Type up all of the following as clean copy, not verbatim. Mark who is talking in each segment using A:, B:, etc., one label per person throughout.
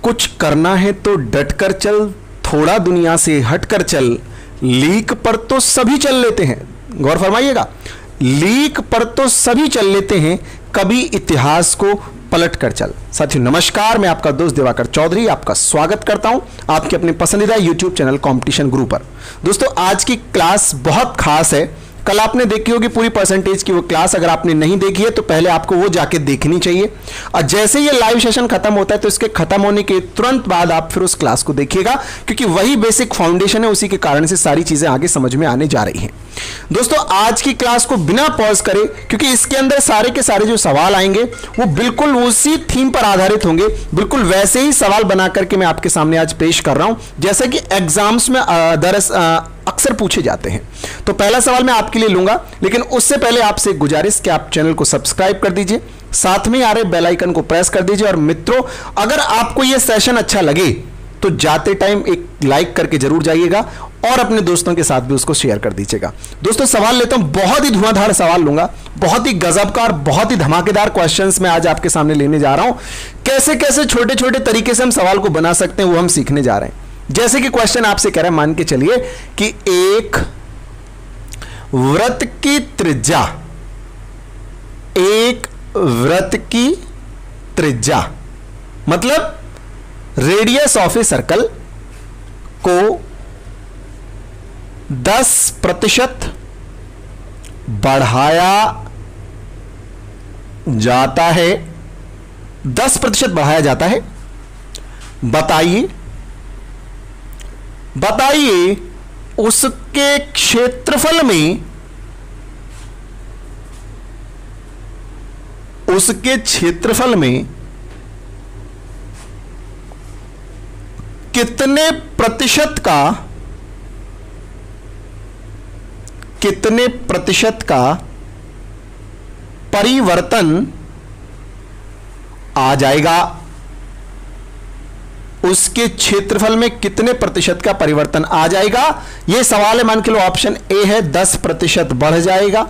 A: कुछ करना है तो डटकर चल, थोड़ा दुनिया से हटकर चल, लीक पर तो सभी चल लेते हैं। गौर फरमाइएगा, लीक पर तो सभी चल लेते हैं, कभी इतिहास को पलट कर चल। साथियों नमस्कार, मैं आपका दोस्त दिवाकर चौधरी आपका स्वागत करता हूं आपके अपने पसंदीदा YouTube चैनल कंपटीशन गुरु पर। दोस्तों आज की क्लास बहुत खास है। कल आपने देखी होगी पूरी परसेंटेज की वो क्लास, अगर आपने नहीं देखी है तो पहले आपको वो जाके देखनी चाहिए। और जैसे ये लाइव सेशन खत्म होता है तो इसके खत्म होने के तुरंत बाद आप फिर उस क्लास को देखिएगा, क्योंकि वही बेसिक फाउंडेशन है, उसी के कारण से सारी चीजें आगे समझ में आने जा रही हैं। दोस्तों आज की क्लास को बिना पॉज करे, क्योंकि इसके अंदर सारे के सारे जो सवाल आएंगे वो बिल्कुल उसी थीम पर आधारित होंगे, बिल्कुल वैसे ही सवाल बना करके मैं आपके सामने आज पेश कर रहा हूं जैसे कि एग्जाम्स में अक्सर पूछे जाते हैं। तो पहला सवाल मैं आपके लिए लूंगा, लेकिन उससे पहले आपसे गुजारिश कि आप चैनल को सब्सक्राइब कर दीजिए, साथ में आ रहे बेल आइकन को प्रेस कर दीजिए। और मित्रों अगर आपको यह सेशन अच्छा लगे तो जाते टाइम एक लाइक करके जरूर जाइएगा और अपने दोस्तों के साथ भी उसको शेयर कर दीजिएगा। दोस्तों सवाल लेता हूं, बहुत ही धुआंधार सवाल लूंगा, बहुत ही गजबकार, बहुत ही धमाकेदार क्वेश्चंस मैं आज आपके सामने लेने जा रहा हूं। कैसे कैसे छोटे छोटे तरीके से हम सवाल को बना सकते हैं वो हम सीखने जा रहे हैं। जैसे कि क्वेश्चन आपसे कह रहा है, मान के चलिए कि एक वृत्त की त्रिज्या, एक वृत्त की त्रिज्या मतलब रेडियस ऑफ ए सर्कल को 10% बढ़ाया जाता है, 10% बढ़ाया जाता है। बताइए उसके क्षेत्रफल में, उसके क्षेत्रफल में कितने प्रतिशत का परिवर्तन आ जाएगा। उसके क्षेत्रफल में कितने प्रतिशत का परिवर्तन आ जाएगा, यह सवाल है। मान के लो ऑप्शन ए है 10% बढ़ जाएगा,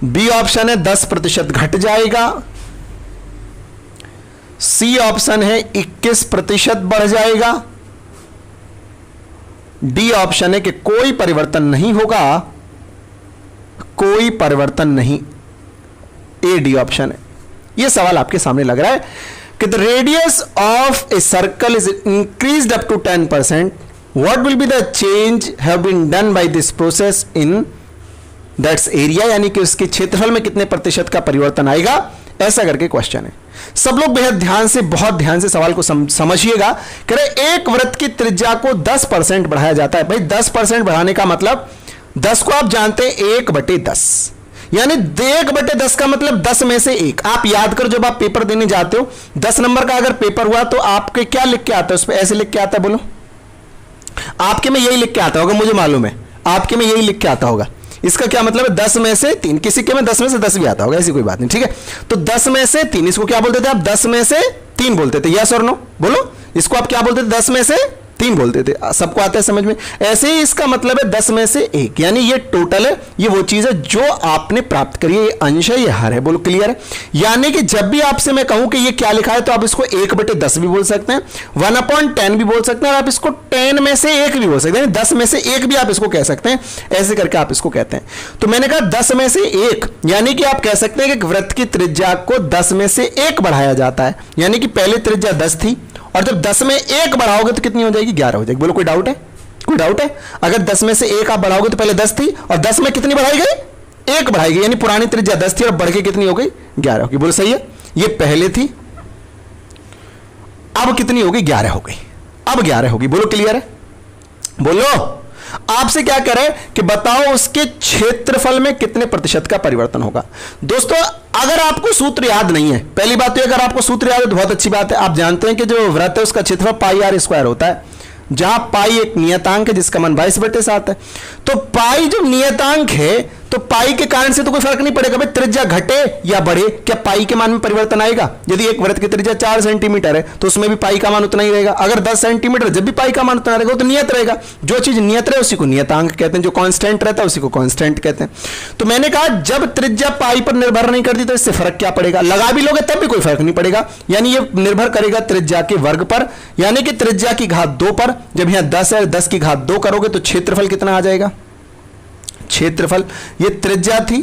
A: बी ऑप्शन है 10% घट जाएगा, सी ऑप्शन है 21% बढ़ जाएगा, डी ऑप्शन है कि कोई परिवर्तन नहीं होगा, कोई परिवर्तन नहीं। ए डी ऑप्शन है। यह सवाल आपके सामने लग रहा है कि the radius of a circle is increased up to 10%. What will be the change have been done by this process in that's area? यानी कि उसके क्षेत्रफल में कितने प्रतिशत का परिवर्तन आएगा, ऐसा करके क्वेश्चन है। सब लोग बेहद ध्यान से, बहुत ध्यान से सवाल को समझिएगा। कह रहे एक वृत्त की त्रिज्या को 10% बढ़ाया जाता है। भाई 10% बढ़ाने का मतलब 10 को आप जानते हैं 1/10, यानी 1/10 का मतलब 10 में से 1। आप याद करो जब आप पेपर देने जाते हो 10 नंबर का अगर पेपर हुआ तो आपके क्या लिख के आता है, उस पर ऐसे लिख के आता है, बोलो आपके में यही लिख के आता होगा, मुझे मालूम है आपके में यही लिख के आता होगा। इसका क्या मतलब है 10 में से 3, किसी के में 10 में से 10 भी आता होगा, ऐसी कोई बात नहीं, ठीक है। तो 10 में से 3, इसको क्या बोलते थे आप, 10 में से 3 बोलते थे, यस और नो बोलो। इसको आप क्या बोलते थे, 10 में से 3 बोलते थे। सबको आता है समझ में। ऐसे ही इसका मतलब है 10 में से 1, यानी ये टोटल है, ये वो चीज है जो आपने प्राप्त करी है, ये अंश है, ये हर है। बोलो क्लियर है। यानी कि जब भी आपसे मैं कहूं कि ये क्या लिखा है तो आप इसको 1/10 भी बोल सकते हैं, 1/10 भी बोल सकते हैं, और आप इसको 10 में से 1 भी बोल सकते हैं, 10 में से 1 भी आप इसको कह सकते हैं। ऐसे करके आप इसको कहते हैं। तो मैंने कहा 10 में से 1, यानी कि आप कह सकते हैं कि वृत्त की त्रिज्या को 10 में से 1 बढ़ाया जाता है। यानी कि पहले त्रिज्या 10 थी और जब 10 में 1 बढ़ाओगे तो कितनी हो जाएगी, 11 हो जाएगी। बोलो कोई डाउट है, कोई डाउट है। अगर 10 में से 1 आप बढ़ाओगे तो पहले 10 थी और 10 में कितनी बढ़ाई गई, 1 बढ़ाई गई, यानी पुरानी त्रिज्या 10 थी और बढ़ के कितनी हो गई, 11 होगी। बोलो सही है। ये पहले थी, अब कितनी होगी, 11 हो गई, अब 11 होगी। बोलो क्लियर है। बोलो आपसे क्या करें कि बताओ उसके क्षेत्रफल में कितने प्रतिशत का परिवर्तन होगा। दोस्तों अगर आपको सूत्र याद नहीं है, पहली बात तो अगर आपको सूत्र याद है तो बहुत अच्छी बात है। आप जानते हैं कि जो वृत्त है उसका क्षेत्रफल πr² होता है, जहां पाई एक नियतांक है जिसका मान 22/7 है। तो पाई जब नियतांक है तो पाई के कारण से तो कोई फर्क नहीं पड़ेगा भाई, त्रिज्या घटे या बढ़े, क्या पाई के मान में परिवर्तन आएगा? यदि एक वृत्त की त्रिज्या 4 सेंटीमीटर है तो उसमें भी पाई का मान उतना ही रहेगा। अगर 10 सेंटीमीटर, जब भी पाई का मान उतना रहेगा, तो नियत रहेगा। जो चीज नियत रहे उसी को नियतांक कहते हैं, जो कांस्टेंट रहता है उसी को कांस्टेंट कहते हैं। तो मैंने कहा जब त्रिज्या पाई पर निर्भर नहीं करती तो इससे फर्क क्या पड़ेगा? लगा भी लोगे तब भी कोई फर्क नहीं पड़ेगा, यानी ये निर्भर करेगा त्रिज्या के वर्ग पर, यानी कि त्रिज्या की घात 2 पर। जब यहां 10 है, 10 की घात 2 करोगे तो क्षेत्रफल कितना आ जाएगा? क्षेत्रफल, ये त्रिज्या थी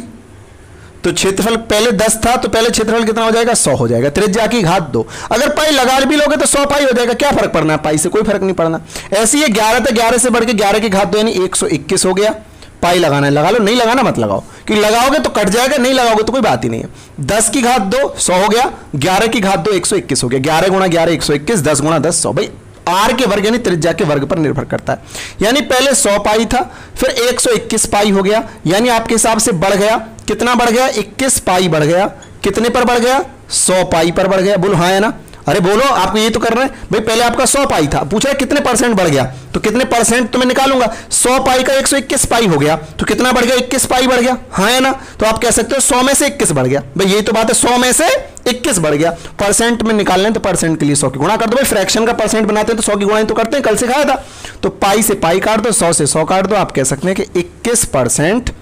A: तो क्षेत्रफल पहले 10 था तो पहले क्षेत्रफल कितना हो जाएगा? 100 हो जाएगा, त्रिज्या की घात 2। अगर पाई लगा भी लोगे तो 100 पाई हो जाएगा, क्या फर्क पड़ना है? पाई से कोई फर्क नहीं पड़ना। ऐसे ही 11 था, 11 से बढ़ के 11 की घात 2 यानी 121 हो गया। पाई लगाना है लगा लो, नहीं लगाना मत लगाओ, कि लगाओगे तो कट जाएगा, नहीं लगाओगे तो कोई बात ही नहीं है। 10 की घात 2 100 हो गया, 11 की घात 2 121 हो गया। 11 गुणा 11 121, 10 गुणा 10 100। भाई आर के वर्ग यानी त्रिज्या के वर्ग पर निर्भर करता है, यानी पहले 100 पाई था फिर 121 पाई हो गया, यानी आपके हिसाब से बढ़ गया, कितना बढ़ गया? 21 पाई बढ़ गया। कितने पर बढ़ गया? 100 पाई पर बढ़ गया। बोलो हाँ है ना? अरे बोलो, आपको ये तो करना है भाई। पहले आपका 100 पाई था, पूछा है कितने परसेंट बढ़ गया, तो कितने परसेंट तो मैं निकालूंगा। 100 पाई का 121 पाई हो गया तो कितना बढ़ गया? 21 पाई बढ़ गया, हाँ है ना? तो आप कह सकते हो 100 में से 21 बढ़ गया। भाई यही तो बात है, 100 में से 21 बढ़ गया। परसेंट में निकालना है तो परसेंट के लिए 100 की गुणा कर दो। भाई फ्रैक्शन का परसेंट बनाते हैं तो 100 की गुणा ही तो करते हैं, कल सिखाया था। तो पाई से पाई काट दो, 100 से 100 काट दो, आप कह सकते हैं कि 21%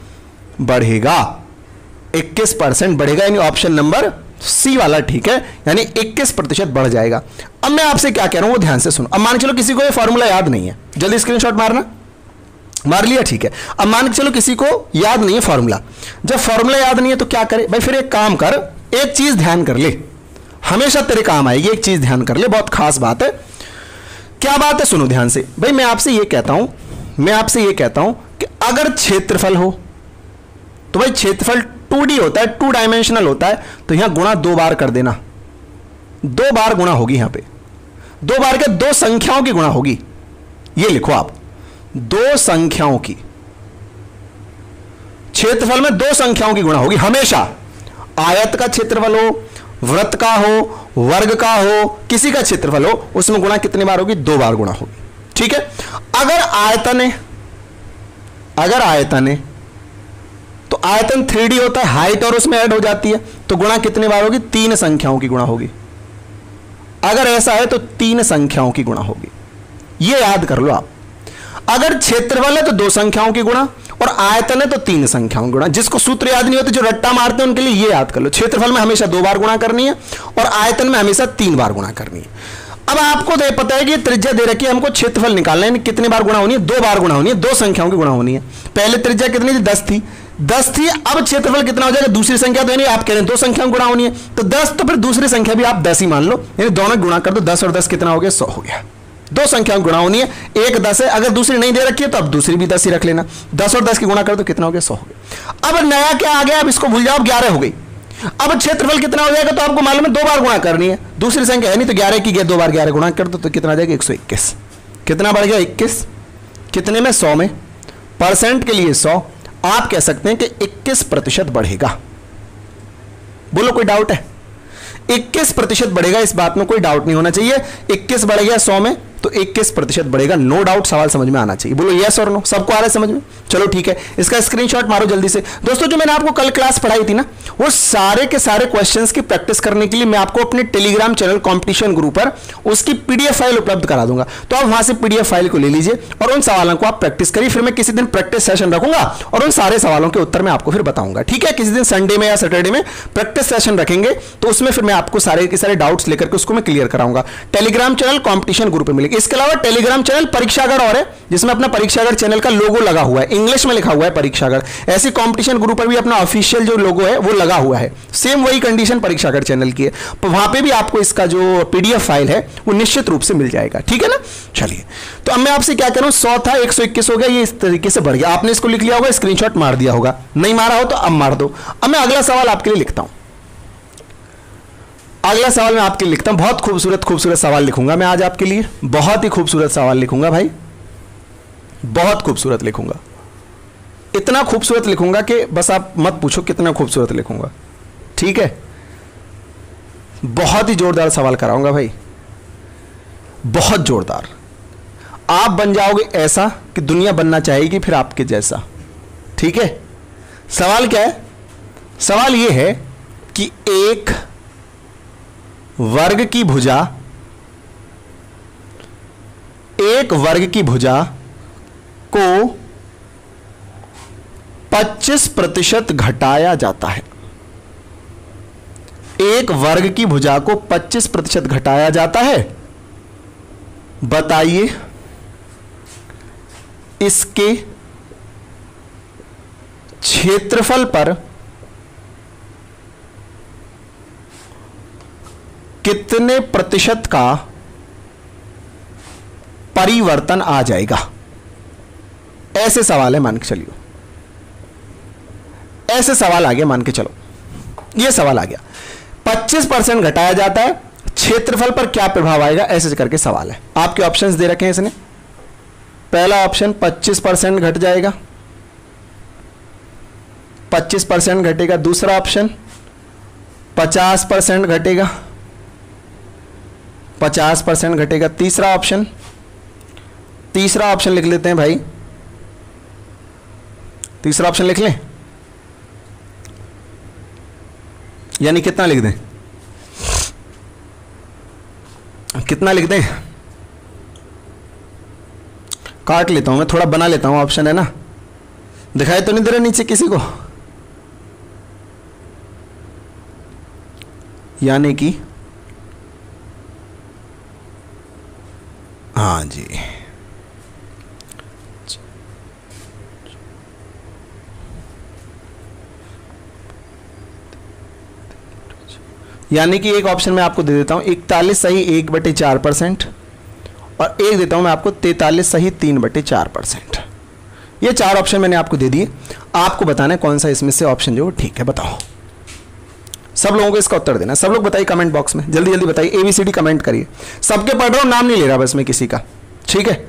A: बढ़ेगा। 21% बढ़ेगा, यानी ऑप्शन नंबर सी वाला ठीक है, यानी 21% बढ़ जाएगा। अब मैं आपसे क्या कह रहा हूं वो ध्यान से सुनो। अब मान के चलो किसी को ये फॉर्मूला याद नहीं है, जल्दी स्क्रीनशॉट मारना। मार लिया, ठीक है। अब मान के चलो किसी को याद नहीं है फॉर्मूला। जब फॉर्मूला याद नहीं है तो क्या करे? भाई फिर एक काम कर, एक चीज ध्यान कर ले, हमेशा तेरे काम आएगी। एक चीज ध्यान कर ले, बहुत खास बात है। क्या बात है? सुनो ध्यान से। भाई मैं आपसे ये कहता हूं कि अगर क्षेत्रफल हो तो भाई क्षेत्रफल 2D होता है, 2 डायमेंशनल होता है, तो यहां गुणा 2 बार कर देना। 2 बार गुणा होगी यहां पे, 2 बार के 2 संख्याओं की गुणा होगी। ये लिखो आप, 2 संख्याओं की। क्षेत्रफल में 2 संख्याओं की गुणा होगी हमेशा। आयत का क्षेत्रफल हो, वृत्त का हो, वर्ग का हो, किसी का क्षेत्रफल हो, उसमें गुणा कितनी बार होगी? 2 बार गुणा होगी, ठीक है। अगर आयतन है तो आयतन 3D होता है, हाइट और उसमें ऐड हो जाती है, तो गुणा कितनी बार होगी? 3 संख्याओं की गुणा होगी। अगर ऐसा है तो 3 संख्याओं की गुणा होगी, ये याद कर लो आप। अगर क्षेत्रफल है तो 2 संख्याओं की गुणा, और आयतन है तो 3 संख्याओं की गुणा। जिसको सूत्र याद नहीं होते, जो रट्टा मारते हैं, उनके लिए ये याद कर लो, क्षेत्रफल में हमेशा 2 बार गुणा करनी है और आयतन में हमेशा 3 बार गुणा करनी है। अब आपको पता है कि त्रिज्या दे रखी है, हमको क्षेत्रफल निकालना है, कितनी बार गुणा होनी है? 2 बार गुणा होनी है, 2 संख्याओं की गुणा होनी है। पहले त्रिज्या कितनी थी? 10 थी। अब क्षेत्रफल कितना हो जाएगा? दूसरी संख्या तो यानी आप कह रहे हैं 2 संख्याओं गुणा होनी है, तो 10, तो फिर दूसरी संख्या भी आप 10 ही मान लो, यानी दोनों गुणा कर दो। 10 और 10 कितना हो गया? 100 हो गया। 2 संख्याओं गुणा होनी है, एक 10 है, अगर दूसरी नहीं दे रखी है तो अब दूसरी भी 10 ही रख लेना। 10 और 10 की गुणा कर दो, कितना हो गया? 100 हो गया। अब नया क्या आ गया? अब इसको भूल जाओ, 11 हो गई। अब क्षेत्रफल कितना हो जाएगा? तो आपको मालूम है 2 बार गुणा करनी है, दूसरी संख्या है नहीं, तो 11 की 2 बार 11 गुणा कर दो, तो कितना आ जाएगा? 121। कितना बढ़ गया? 21। कितने में? 100 में। परसेंट के लिए 100, आप कह सकते हैं कि 21% बढ़ेगा। बोलो कोई डाउट है? 21% बढ़ेगा, इस बात में कोई डाउट नहीं होना चाहिए। 21 बढ़ गया 100 में तो 21% बढ़ेगा, नो डाउट। सवाल समझ में आना चाहिए। बोलो यस और नो, सबको आ रहा है समझ में? चलो ठीक है, इसका स्क्रीनशॉट मारो जल्दी से। दोस्तों जो मैंने आपको कल क्लास पढ़ाई थी ना, वो सारे के सारे क्वेश्चंस की प्रैक्टिस करने के लिए मैं आपको अपने टेलीग्राम चैनल कंपटीशन ग्रुप पर उसकी पीडीएफ फाइल उपलब्ध करा दूंगा। तो आप वहां से पीडीएफ फाइल को ले लीजिए और उन सवालों को आप प्रैक्टिस करिए। फिर मैं किसी दिन प्रैक्टिस सेशन रखूंगा और उन सारे सवालों के उत्तर मैं आपको फिर बताऊंगा, ठीक है? किसी दिन संडे में या सैटरडे में प्रैक्टिस सेशन रखेंगे, तो उसमें फिर मैं आपको सारे के सारे डाउट्स लेकर के उसको मैं क्लियर कराऊंगा। टेलीग्राम चैनल कंपटीशन ग्रुप में मिलेगा। इसके अलावा टेलीग्राम चैनल परीक्षागढ़ और है, जिसमें अपना परीक्षागढ़ चैनल का लोगो लगा हुआ है, इंग्लिश में लिखा हुआ है परीक्षागढ़। ऐसी कंपटीशन ग्रुप पर भी अपना ऑफिशियल जो लोगो है वो लगा हुआ है। सेम वही कंडीशन परीक्षागढ़ चैनल की है, तो वहां पे भी आपको इसका जो पीडीएफ फाइल है वो निश्चित रूप से मिल जाएगा, ठीक है ना? चलिए, तो अब मैं आपसे क्या कह रहा हूं, 100 था 121 हो गया, ये इस तरीके से बढ़ गया। आपने इसको लिख लिया होगा, स्क्रीनशॉट मार दिया होगा, नहीं मारा हो तो अब मार दो। अब मैं अगला सवाल आपके लिए लिखता हूं। अगला सवाल मैं आपके लिए लिखता हूं, बहुत खूबसूरत खूबसूरत सवाल लिखूंगा मैं आज आपके लिए, बहुत ही खूबसूरत सवाल लिखूंगा भाई, बहुत खूबसूरत लिखूंगा। इतना खूबसूरत लिखूंगा कि बस आप मत पूछो कितना खूबसूरत लिखूंगा, ठीक है? बहुत ही जोरदार सवाल कराऊंगा भाई, बहुत जोरदार। आप बन जाओगे ऐसा कि दुनिया बनना चाहेगी फिर आपके जैसा, ठीक है? सवाल क्या है? सवाल यह है कि एक वर्ग की भुजा, एक वर्ग की भुजा को 25% घटाया जाता है। एक वर्ग की भुजा को 25% घटाया जाता है। बताइए इसके क्षेत्रफल पर कितने प्रतिशत का परिवर्तन आ जाएगा? ऐसे सवाल है, मान के चलिए, ऐसे सवाल आ गया, मान के चलो ये सवाल आ गया, 25% घटाया जाता है, क्षेत्रफल पर क्या प्रभाव आएगा, ऐसे करके सवाल है। आपके ऑप्शंस दे रखे हैं इसने। पहला ऑप्शन 25% घट जाएगा, 25% घटेगा। दूसरा ऑप्शन 50% घटेगा, 50% घटेगा। तीसरा ऑप्शन लिख लेते हैं भाई, तीसरा ऑप्शन लिख लें, यानी कितना लिख दें, कितना लिख दें? काट लेता हूं मैं, थोड़ा बना लेता हूं, ऑप्शन है ना, दिखाई तो नहीं दे रहा नीचे किसी को? यानी कि हाँ जी, यानी कि एक ऑप्शन मैं आपको दे देता हूं 41 सही 1/4% और एक देता हूं मैं आपको 43 सही 3/4%। ये चार ऑप्शन मैंने आपको दे दिए, आपको बताना है कौन सा इसमें से ऑप्शन जो ठीक है। बताओ, सब लोगों को इसका उत्तर देना। सब लोग बताइए कमेंट बॉक्स में, जल्दी जल्दी बताइए, ABCD कमेंट करिए। सबके पढ़ रहा हूं, नाम नहीं ले रहा बस मैं किसी का, ठीक है?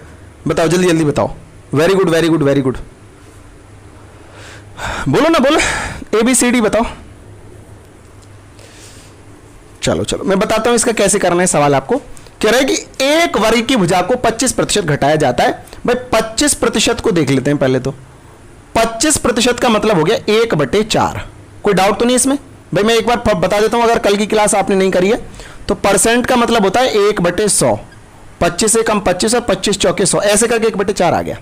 A: बताओ जल्दी जल्दी बताओ। Very good very good very good, बोलो ना, बोलो ABCD बताओ। चलो चलो मैं बताता हूं इसका कैसे करना है। सवाल आपको कह रहा है कि एक वर्ग की भुजा को 25% घटाया जाता है। भाई 25% को देख लेते हैं पहले तो। 25% का मतलब हो गया 1/4। कोई डाउट तो नहीं इसमें? भाई मैं एक बार बता देता हूं, अगर कल की क्लास आपने नहीं करी है तो परसेंट का मतलब होता है 1/100। 25 से कम 25 और 25 चौके 100, ऐसे करके 1/4 आ गया।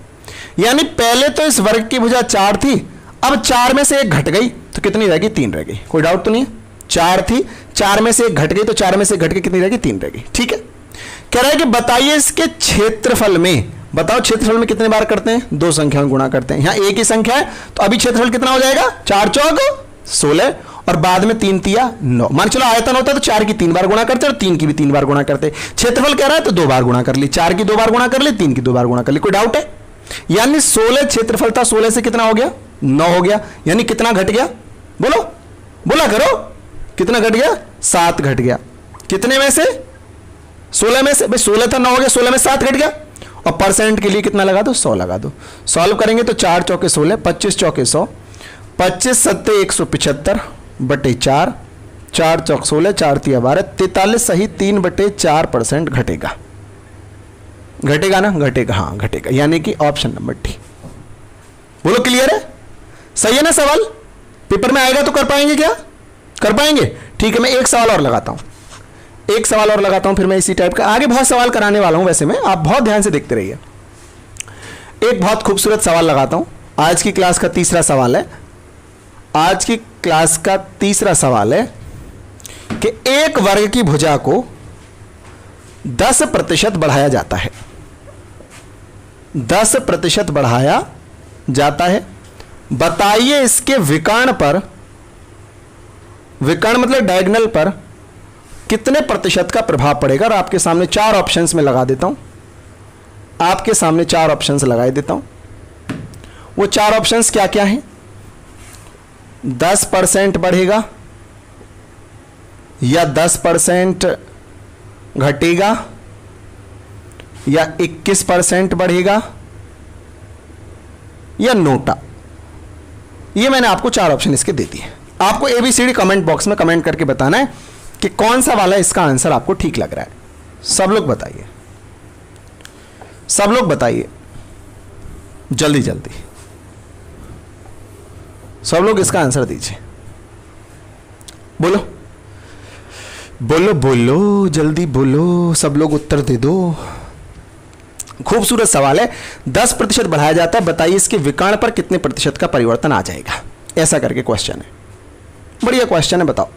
A: यानी पहले तो इस वर्ग की भुजा 4 थी, अब 4 में से एक घट गई तो कितनी रह गई? 3 रह गई। कोई डाउट तो नहीं है? 4 थी, 4 में से एक घट गई तो 4 में से घट के कितनी रह गई? 3 रह गई। ठीक है, कह रहा है कि बताइए इसके क्षेत्रफल में, बताओ क्षेत्रफल में कितने बार करते हैं? 2 संख्याओं गुणा करते हैं। यहां एक ही संख्या है तो अभी क्षेत्रफल कितना हो जाएगा? 4 चौक 16 और बाद में 3 तिया 9। मान चलो आयतन होता है तो 4 की 3 बार गुणा करते और 3 की भी 3 बार गुणा करते। क्षेत्रफल कह रहा है तो 2 बार गुणा कर ली, 4 की 2 बार गुणा कर ली, 3 की 2 बार गुणा कर ली। कोई डाउट है? यानी 16 क्षेत्रफल था, 16 से कितना हो गया? 9 हो गया। यानी कितना घट गया? बोलो, बोला करो, कितना घट गया? 7 घट गया। कितने में से? 16 में से। भाई 16 था, 9 हो गया, 16 में 7 घट गया। और परसेंट के लिए कितना लगा दो? 100 लगा दो। सॉल्व करेंगे तो 4 चौके 16, 25 चौके 100, 25 सत्ते 175 बटे 4, 4 चौक 16, 4 तिया 12, 43 सही 3/4% घटेगा। घटेगा ना? घटेगा, हाँ घटेगा। यानी कि ऑप्शन नंबर डी। बोलो क्लियर है? सही है ना सवाल? पेपर में आएगा तो कर पाएंगे क्या? कर पाएंगे? ठीक है, मैं एक सवाल और लगाता हूं, एक सवाल और लगाता हूं, फिर मैं इसी टाइप का आगे बहुत सवाल कराने वाला हूं। वैसे में आप बहुत ध्यान से देखते रहिए। एक बहुत खूबसूरत सवाल लगाता हूं। आज की क्लास का तीसरा सवाल है, आज की क्लास का तीसरा सवाल है कि एक वर्ग की भुजा को 10% बढ़ाया जाता है। 10% बढ़ाया जाता है। बताइए इसके विकर्ण पर, विकर्ण मतलब डायगोनल पर कितने प्रतिशत का प्रभाव पड़ेगा। और आपके सामने 4 ऑप्शंस में लगा देता हूं, आपके सामने 4 ऑप्शंस लगा देता हूं। वो 4 ऑप्शंस क्या क्या हैं? 10% बढ़ेगा, या 10% घटेगा, या 21% बढ़ेगा, या नोटा। ये मैंने आपको 4 ऑप्शन इसके दे दिए। आपको ABCD कमेंट बॉक्स में कमेंट करके बताना है कि कौन सा वाला इसका आंसर आपको ठीक लग रहा है। सब लोग बताइए, सब लोग बताइए, जल्दी जल्दी सब लोग इसका आंसर दीजिए, बोलो बोलो बोलो, जल्दी बोलो, सब लोग उत्तर दे दो। खूबसूरत सवाल है। 10% बढ़ाया जाता है, बताइए इसके विकर्ण पर कितने प्रतिशत का परिवर्तन आ जाएगा, ऐसा करके क्वेश्चन है। बढ़िया क्वेश्चन है, बताओ।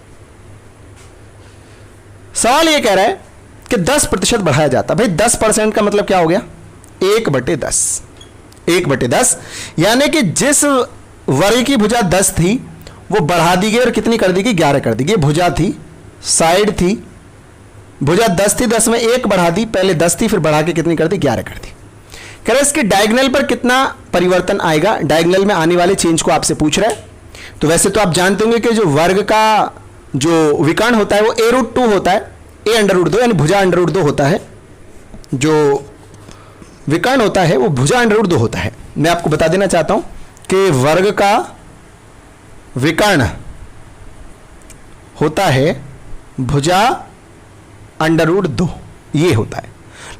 A: सवाल ये कह रहा है कि 10% बढ़ाया जाता है। भाई 10% का मतलब क्या हो गया? 1/10। 1/10 यानी कि जिस वर्ग की भुजा 10 थी वो बढ़ा दी गई और कितनी कर दी गई? 11 कर दी गई। भुजा थी, साइड थी, भुजा 10 थी, 10 में 1 बढ़ा दी, पहले 10 थी, फिर बढ़ा के कितनी कर दी? 11 कर दी। कह रहे इसके डायगोनल पर कितना परिवर्तन आएगा? डायगोनल में आने वाले चेंज को आपसे पूछ रहा है। तो वैसे तो आप जानते होंगे कि जो वर्ग का जो विकर्ण होता है वो a√2 होता है, a√2 यानी भुजा √2 होता है। जो विकर्ण होता है वो भुजा √2 होता है। मैं आपको बता देना चाहता हूं कि वर्ग का विकर्ण होता है भुजा √2, ये होता है।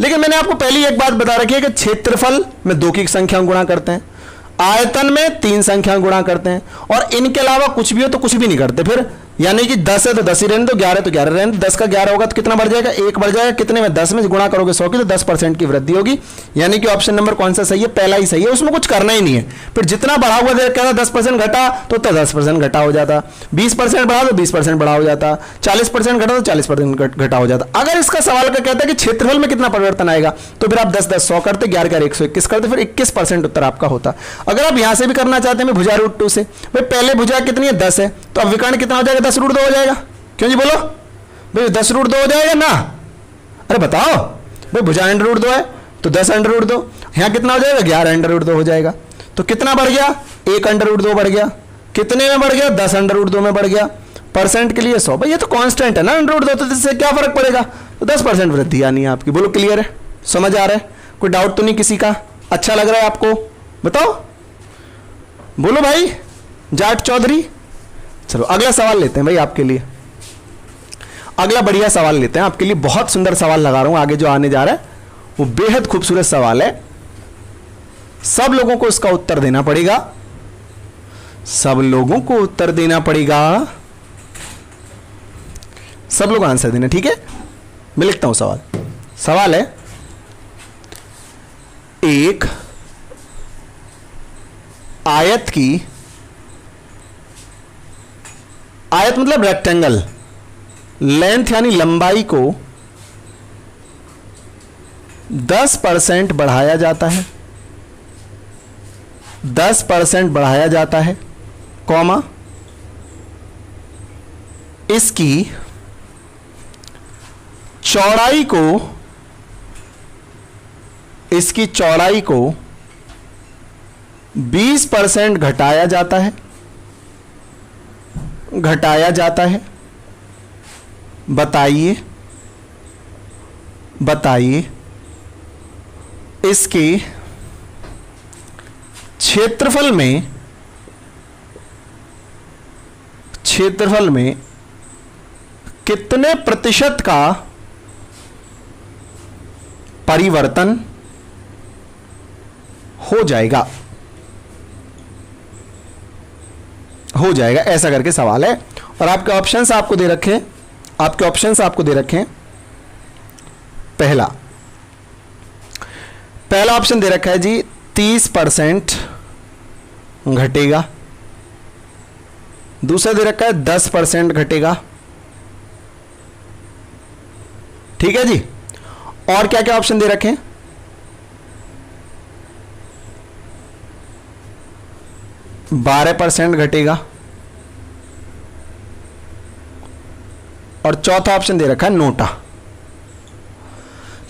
A: लेकिन मैंने आपको पहले एक बात बता रखी है कि क्षेत्रफल में 2 की संख्या गुणा करते हैं, आयतन में 3 संख्या गुणा करते हैं, और इनके अलावा कुछ भी हो तो कुछ भी नहीं करते। फिर यानी कि 10 है तो 10 ही रहने दो, 11 तो 11 रहने दो। 10 का 11 होगा तो कितना बढ़ जाएगा? 1 बढ़ जाएगा। कितने में? 10 में गुणा करोगे 100 की तो 10% की वृद्धि होगी। यानी कि ऑप्शन नंबर कौन सा सही है? पहला ही सही है, उसमें कुछ करना ही नहीं है। फिर जितना बढ़ा हुआ कहता 10% घटा तो 10% घटा हो जाता, 20% बढ़ा तो 20% बढ़ा हो जाता, 40% घटा तो 40% घटा हो जाता। अगर इसका सवाल का कहता है कि क्षेत्रफल में कितना परिवर्तन आएगा तो फिर आप 10 10 100 करते, 11 11 121 करते, फिर 21% उत्तर आपका होता। अगर आप यहां से भी करना चाहते हैं भुजा √2 से, भाई पहले भुजा कितनी है? 10 है, तो अब विकर्ण कितना हो जाएगा? 10√2 हो जाएगा। क्यों जी बोलो भाई? 10√2 हो जाएगा ना? अरे बताओ भाई, भुजा √2 है तो 10√2, यहां कितना हो जाएगा? 11√2 हो जाएगा। तो कितना बढ़ गया? 1√2 बढ़ गया। कितने में बढ़ गया? 10√2 में बढ़ गया। परसेंट के लिए 100। भाई ये तो कांस्टेंट है ना √2, तो इससे क्या फर्क पड़ेगा? तो 10% वृद्धि आनी है आपकी। बोलो क्लियर है? समझ आ रहा है? कोई डाउट तो नहीं किसी का? अच्छा लग रहा है आपको? बताओ, बोलो भाई जाट चौधरी। चलो अगला सवाल लेते हैं भाई आपके लिए। अगला बढ़िया सवाल लेते हैं आपके लिए। बहुत सुंदर सवाल लगा रहा हूं, आगे जो आने जा रहा है वो बेहद खूबसूरत सवाल है। सब लोगों को इसका उत्तर देना पड़ेगा, सब लोगों को उत्तर देना पड़ेगा, सब लोग आंसर देना, ठीक है? मैं लिखता हूं सवाल। सवाल है, एक आयत की, आयत मतलब रेक्टेंगल, लेंथ यानी लंबाई को 10% बढ़ाया जाता है, 10% बढ़ाया जाता है, कॉमा इसकी चौड़ाई को, इसकी चौड़ाई को 20% घटाया जाता है, घटाया जाता है। बताइए, बताइए इसके क्षेत्रफल में, क्षेत्रफल में कितने प्रतिशत का परिवर्तन हो जाएगा, हो जाएगा, ऐसा करके सवाल है। और आपके ऑप्शंस आपको दे रखे हैं, आपके ऑप्शंस आपको दे रखे हैं। पहला, पहला ऑप्शन दे रखा है जी 30% घटेगा, दूसरा दे रखा है 10% घटेगा, ठीक है जी। और क्या क्या ऑप्शन दे रखे हैं? 12% घटेगा, और चौथा ऑप्शन दे रखा है नोटा।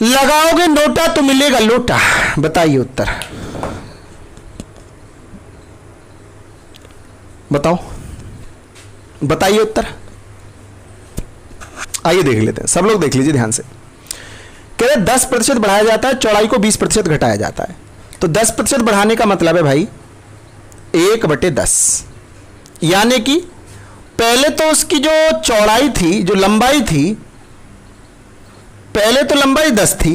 A: लगाओगे नोटा तो मिलेगा लोटा। बताइए उत्तर, बताओ, बताइए उत्तर। आइए देख लेते हैं, सब लोग देख लीजिए ध्यान से। कह रहे 10% बढ़ाया जाता है, चौड़ाई को 20% घटाया जाता है। तो 10% बढ़ाने का मतलब है भाई 1/10, यानी कि पहले तो उसकी जो चौड़ाई थी, जो लंबाई थी, पहले तो लंबाई 10 थी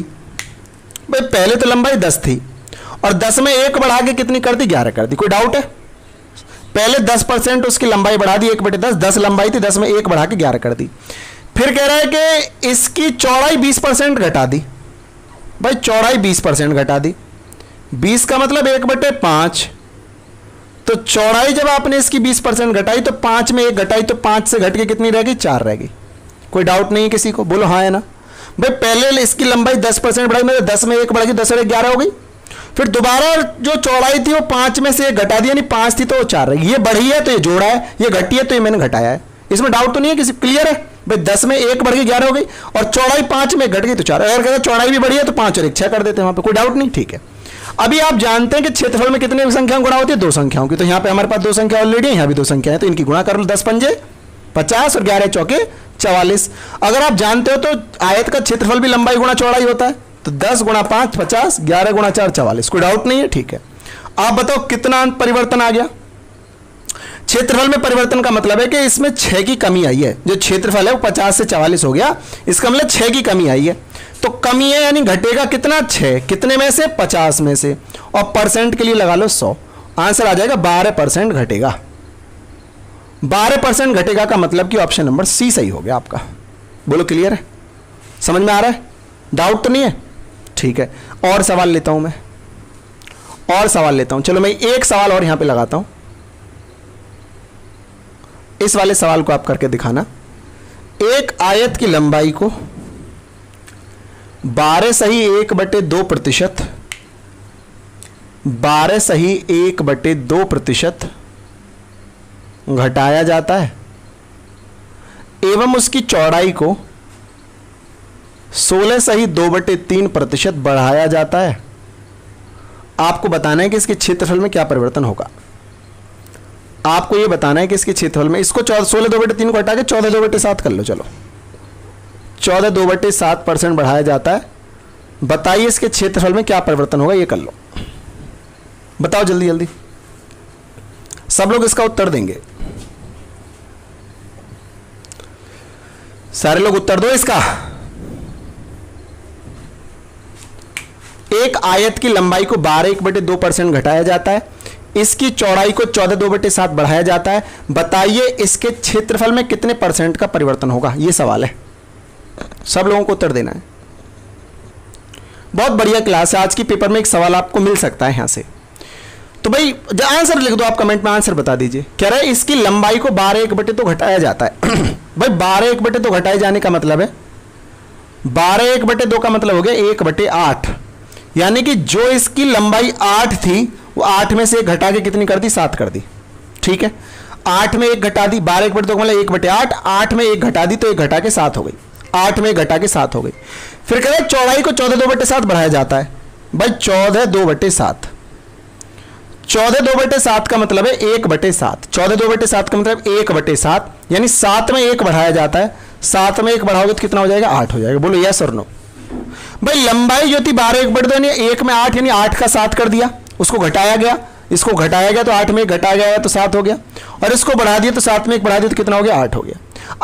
A: भाई, पहले तो लंबाई 10 थी, और 10 में 1 बढ़ा के कितनी कर दी? 11 कर दी। कोई डाउट है? पहले 10% उसकी लंबाई बढ़ा दी, 1/10, 10 लंबाई थी, 10 में 1 बढ़ा के 11 कर दी। फिर कह रहा है कि इसकी चौड़ाई 20% घटा दी। भाई चौड़ाई 20% घटा दी, 20 का मतलब 1/5, तो चौड़ाई जब आपने इसकी 20% घटाई तो 5 में 1 घटाई, तो 5 से घट के कितनी रह गई? 4 रह गई। कोई डाउट नहीं है किसी को? बोलो हाँ है ना। भाई पहले इसकी लंबाई 10% बढ़ाई, मतलब 10 में 1 बढ़ा गई, 10 और 1 11 हो गई। फिर दोबारा जो चौड़ाई थी वो 5 में से 1 घटा दी, यानी 5 थी तो वो 4 रह गई। ये बढ़ी है तो ये जोड़ा है, ये घटी है तो ये मैंने घटाया है। इसमें डाउट तो नहीं है किसी? क्लियर है भाई? 10 में 1 बढ़ गई 11 हो गई, और चौड़ाई 5 में घट गई तो 4। अगर कहते चौड़ाई भी बढ़ी है तो 5 और 1 6 कर देते हैं, वहां पे कोई डाउट नहीं। ठीक है, अभी आप जानते हैं कि क्षेत्रफल में कितने संख्याओं गुणा होती है? 2 संख्याओं की। तो यहां पे हमारे पास 2 संख्या ऑलरेडी है, यहां भी 2 संख्या है, तो इनकी गुणा कर लो। 10 पंजे 50 और 11 चौके 44। अगर आप जानते हो तो आयत का क्षेत्रफल भी लंबाई गुणा चौड़ाई होता है, तो 10 गुणा 5 50, 11 गुणा 4 44। कोई डाउट नहीं है? ठीक है, आप बताओ कितना अंत परिवर्तन आ गया? क्षेत्रफल में परिवर्तन का मतलब है कि इसमें 6 की कमी आई है। जो क्षेत्रफल है वो 50 से 44 हो गया, इसका मतलब 6 की कमी आई है। तो कमी है यानी घटेगा कितना? 6। कितने में से? 50 में से। और परसेंट के लिए लगा लो 100, आंसर आ जाएगा 12% घटेगा। 12% घटेगा का मतलब कि ऑप्शन नंबर सी सही हो गया आपका। बोलो क्लियर है? समझ में आ रहा है? डाउट तो नहीं है? ठीक है, और सवाल लेता हूं मैं, और सवाल लेता हूं। चलो मैं एक सवाल और यहां पे लगाता हूं, इस वाले सवाल को आप करके दिखाना। एक आयत की लंबाई को 12 सही 1/2%, 12 सही 1/2% घटाया जाता है, एवं उसकी चौड़ाई को 16 सही 2/3% बढ़ाया जाता है। आपको बताना है कि इसके क्षेत्रफल में क्या परिवर्तन होगा। आपको यह बताना है कि इसके क्षेत्रफल में, इसको 16 2/3 को हटा के 14 2/7 कर लो। चलो 14 2/7% बढ़ाया जाता है। बताइए इसके क्षेत्रफल में क्या परिवर्तन होगा, ये कर लो। बताओ जल्दी जल्दी, सब लोग इसका उत्तर देंगे। सारे लोग उत्तर दो इसका। एक आयत की लंबाई को 12 1/2% घटाया जाता है, इसकी चौड़ाई को 14 2/7 बढ़ाया जाता है। बताइए इसके क्षेत्रफल में कितने परसेंट का परिवर्तन होगा, यह सवाल है। सब लोगों को उत्तर देना है। बहुत बढ़िया क्लास है, आज की पेपर में एक सवाल आपको मिल सकता है यहां से। तो भाई आंसर लिख दो आप, कमेंट में आंसर बता दीजिए। कह रहे हैं इसकी लंबाई को 12 1/2 घटाया जाता है। भाई 12 1/2 घटाए जाने का मतलब है, 12 1/2 का मतलब हो गया 1/8, यानी कि जो इसकी लंबाई 8 थी वो 8 में से 1 घटा के कितनी कर दी? 7 कर दी। ठीक है, 8 में 1 घटा दी, 12 1/2 का मतलब 1/8, 8 में 1 घटा दी तो 1 घटा के 7 हो गई, 8 में 1 घटा के 7 हो गई। फिर कह रहे हैं चौड़ाई को 14 2/7 बढ़ाया जाता है। भाई 14 2/7, 14 2/7 का मतलब है 1/7, 14 2/7 का मतलब 1/7, यानी 7 में 1 बढ़ाया जाता है। 7 में 1 बढ़ाओगे तो कितना हो जाएगा? 8 हो जाएगा। बोलो यस और नो। भाई लंबाई जो थी 12 1/2 यानी 1 में 8, यानी 8 का 7 कर दिया, उसको घटाया गया, इसको घटाया गया तो 8 में 1 घटाया गया तो 7 हो गया, और इसको बढ़ा दिया तो 7 में 1 बढ़ा दिया तो कितना हो गया? 8 हो गया।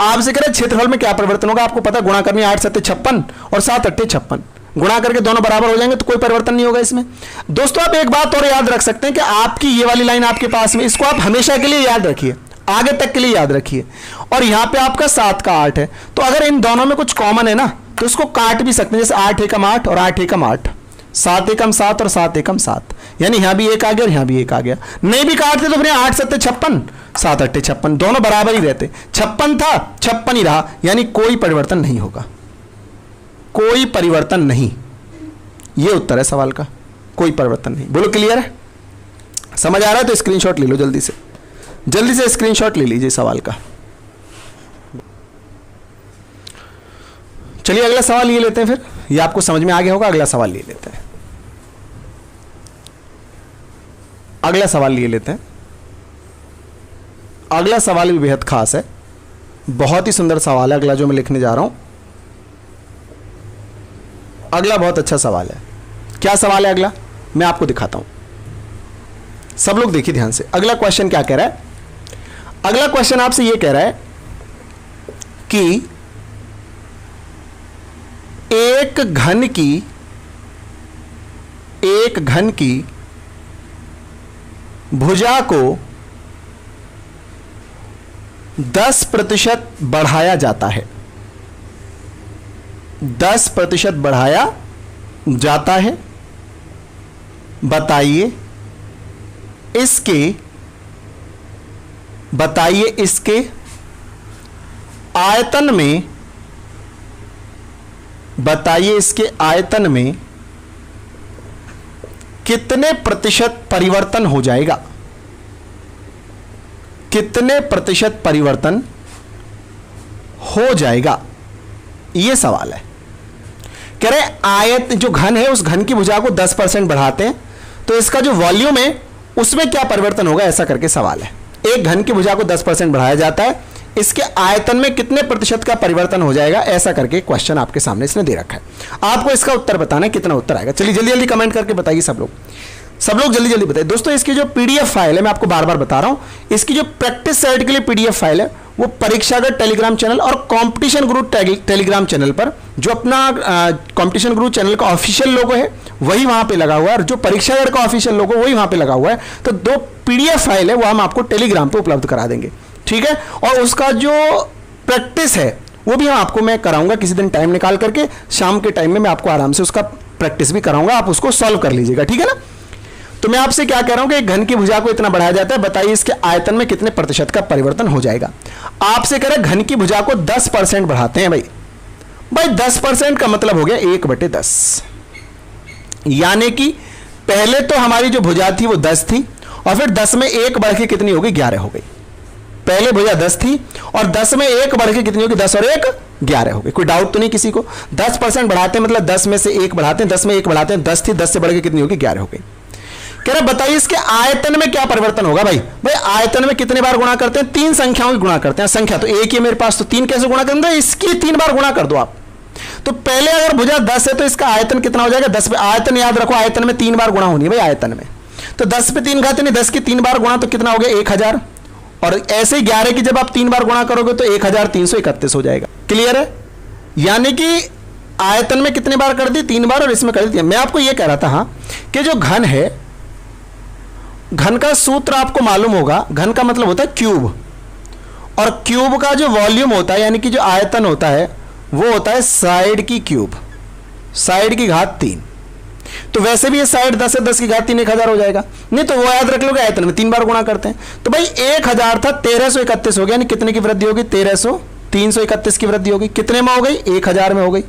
A: आपसे कह रहे क्षेत्रफल में क्या परिवर्तन होगा, आपको पता गुणा करनी 8 7 56 और 7 8 56, गुणा करके दोनों बराबर हो जाएंगे तो कोई परिवर्तन नहीं होगा इसमें। दोस्तों आप एक बात और याद रख सकते हैं कि आपकी ये वाली लाइन आपके पास में, इसको आप हमेशा के लिए याद रखिए, आगे तक के लिए याद रखिए। और यहां पे आपका 7 का 8 है, तो अगर इन दोनों में कुछ कॉमन है ना तो इसको काट भी सकते हैं, जैसे 8 एकम 8 और 8 एकम 8, 7 एकम 7 और 7 एकम 7, यानी यहां भी 1 आ गया और यहां भी 1 आ गया। नहीं भी काटते तो फिर 8 7 56, 7 8 56, दोनों बराबर ही रहते। 56 था 56 ही रहा, यानी कोई परिवर्तन नहीं होगा, कोई परिवर्तन नहीं। ये उत्तर है सवाल का, कोई परिवर्तन नहीं। बोलो क्लियर है? समझ आ रहा है तो स्क्रीनशॉट ले लो जल्दी से, जल्दी से स्क्रीनशॉट ले लीजिए सवाल का। चलिए अगला सवाल ये लेते हैं, फिर ये आपको समझ में आ गया होगा। अगला सवाल ये लेते हैं, अगला सवाल ये लेते हैं। अगला सवाल भी बेहद खास है, बहुत ही सुंदर सवाल है अगला जो मैं लिखने जा रहा हूं। अगला बहुत अच्छा सवाल है। क्या सवाल है अगला, मैं आपको दिखाता हूं। सब लोग देखिए ध्यान से। अगला क्वेश्चन क्या कह रहा है? अगला क्वेश्चन आपसे यह कह रहा है कि एक घन की भुजा को 10% बढ़ाया जाता है, 10% बढ़ाया जाता है, बताइए इसके आयतन में, बताइए इसके आयतन में कितने प्रतिशत परिवर्तन हो जाएगा, कितने प्रतिशत परिवर्तन हो जाएगा, यह सवाल है। कह रहे आयत जो घन है उस घन की भुजा को 10% बढ़ाते हैं तो इसका जो वॉल्यूम है उसमें क्या परिवर्तन होगा, ऐसा करके सवाल है। एक घन की भुजा को 10% बढ़ाया जाता है, इसके आयतन में कितने प्रतिशत का परिवर्तन हो जाएगा, ऐसा करके क्वेश्चन आपके सामने इसने दे रखा है। आपको इसका उत्तर बताना है, कितना उत्तर आएगा। चलिए जल्दी जल्दी कमेंट करके बताइए सब लोग जल्दी जल्दी बताइए। दोस्तों इसकी जो पीडीएफ फाइल है, मैं आपको बार बार बता रहा हूं, इसकी जो प्रैक्टिस सेट के लिए पीडीएफ फाइल है वो परीक्षागत टेलीग्राम चैनल और कंपटीशन गुरु टेलीग्राम चैनल पर, जो अपना कंपटीशन गुरु चैनल का ऑफिशियल लोगो है वही वहां पे लगा हुआ है और जो परीक्षागत का ऑफिशियल लोगो वही वहां पे लगा हुआ है। तो 2 पीडीएफ फाइल है वो हम आपको टेलीग्राम पे उपलब्ध करा देंगे, ठीक है। और उसका जो प्रैक्टिस है वो भी हम आपको मैं कराऊंगा किसी दिन टाइम निकाल करके, शाम के टाइम में मैं आपको आराम से उसका प्रैक्टिस भी कराऊंगा, आप उसको सॉल्व कर लीजिएगा, ठीक है ना। तो मैं आपसे क्या कह रहा हूं कि एक घन की भुजा को इतना बढ़ाया जाता है, बताइए इसके आयतन में कितने प्रतिशत का परिवर्तन हो जाएगा। आपसे कह रहे हैं घन की भुजा को 10% बढ़ाते हैं। भाई 10% का मतलब हो गया 1/10, यानी कि पहले तो हमारी जो भुजा थी वो 10 थी और फिर 10 में 1 बढ़ के कितनी हो गई, 11 हो गई। पहले भुजा 10 थी और 10 में 1 बढ़ के कितनी होगी, 10 और 1 11 हो गई। कोई डाउट तो नहीं किसी को। 10% बढ़ाते हैं मतलब 10 में से 1 बढ़ाते हैं, 10 में 1 बढ़ाते हैं, 10 थी, 10 से बढ़ के कितनी होगी, 11 हो गई। कह रहे बताइए इसके आयतन में क्या परिवर्तन होगा। भाई आयतन में कितने बार गुणा करते हैं, 3 संख्याओं की गुणा करते हैं। संख्या तो एक ही मेरे पास, तो 3 कैसे गुणा करेंगे, इसकी 3 बार गुणा कर दो आप। तो पहले अगर भुजा 10 है तो इसका आयतन कितना हो जाएगा, 10 पे। आयतन याद रखो, आयतन में 3 बार गुणा होनी है भाई आयतन में। तो 10 पे 3 घात नहीं, 10 की 3 बार गुणा तो कितना हो गया, 1000। और ऐसे ही 11 की जब आप 3 बार गुणा करोगे तो 1331 हो जाएगा। क्लियर है। यानी कि आयतन में कितने बार कर दी, 3 बार, और इसमें कर दी। मैं आपको यह कह रहा था हाँ कि जो घन है, घन का सूत्र आपको मालूम होगा। घन का मतलब होता है क्यूब, और क्यूब का जो वॉल्यूम होता है यानी कि जो आयतन होता है वो होता है साइड की क्यूब, साइड की घात 3। तो वैसे भी ये साइड 10 है, 10 की घात 3 1000 हो जाएगा। नहीं तो वो याद रख लोगे आयतन में 3 बार गुणा करते हैं। तो भाई 1000 था, 1331 हो गया, यानी कितने की वृद्धि होगी, 331 की वृद्धि होगी। कितने में हो गई, 1000 में हो गई।